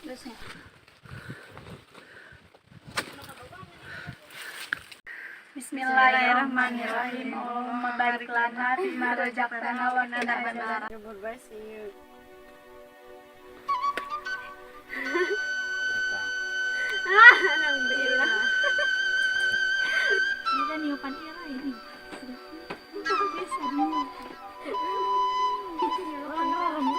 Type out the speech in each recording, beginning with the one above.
Terusnya. Bismillahirrahmanirrahim. Allahumma barik lana fima razaqtana wa qina adzabannar. Alhamdulillah. Ini kan niupan Ira ini. Biasa dulu. Remes.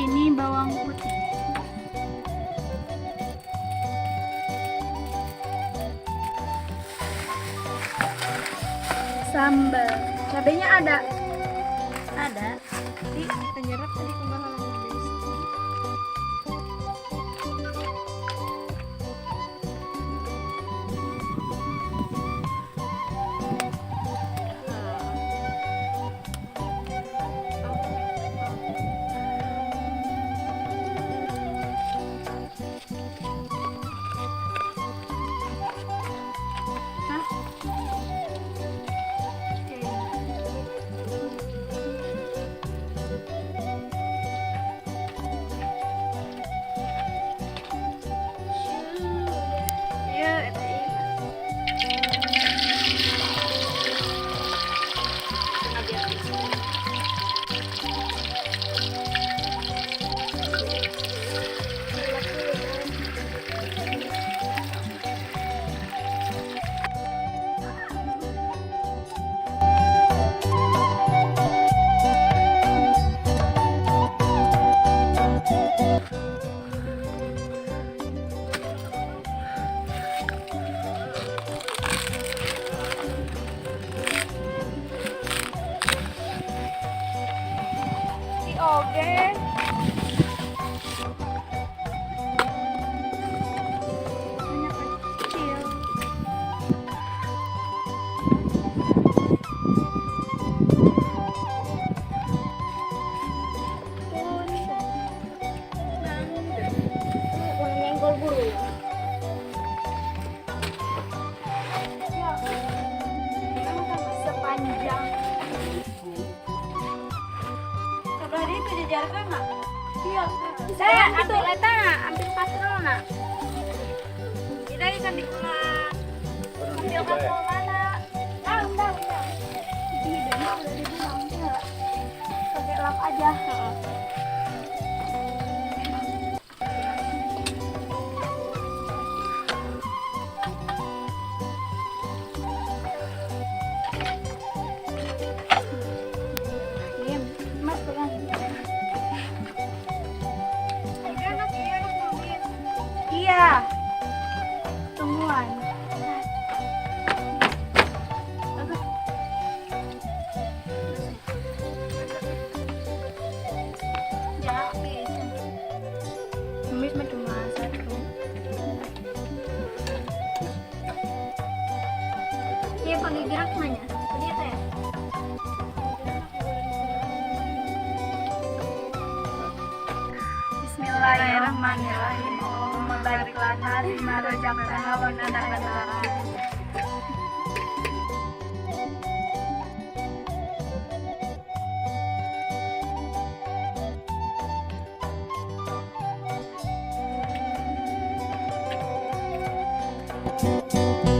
Ini bawang putih. Sambal. Cabenya ada. Ada. Di penyerap tadi kemahalan. Oke. Banyak kecil. Menyenggol bulu. Ya. Sepanjang. Tadi itu dijarkan nggak? Iya. Saya ambil eta, ambil patrol nak. Kita ikan di pulang. Ambil patrol mana? Tahu. Ini dari sudah dibuang ya. Pakai lap aja. enak namanya. Pedit ya. Bismillahirrahmanirrahim. Allahumma barik lana bima razaqtana wa qina adzabannar. Thank you.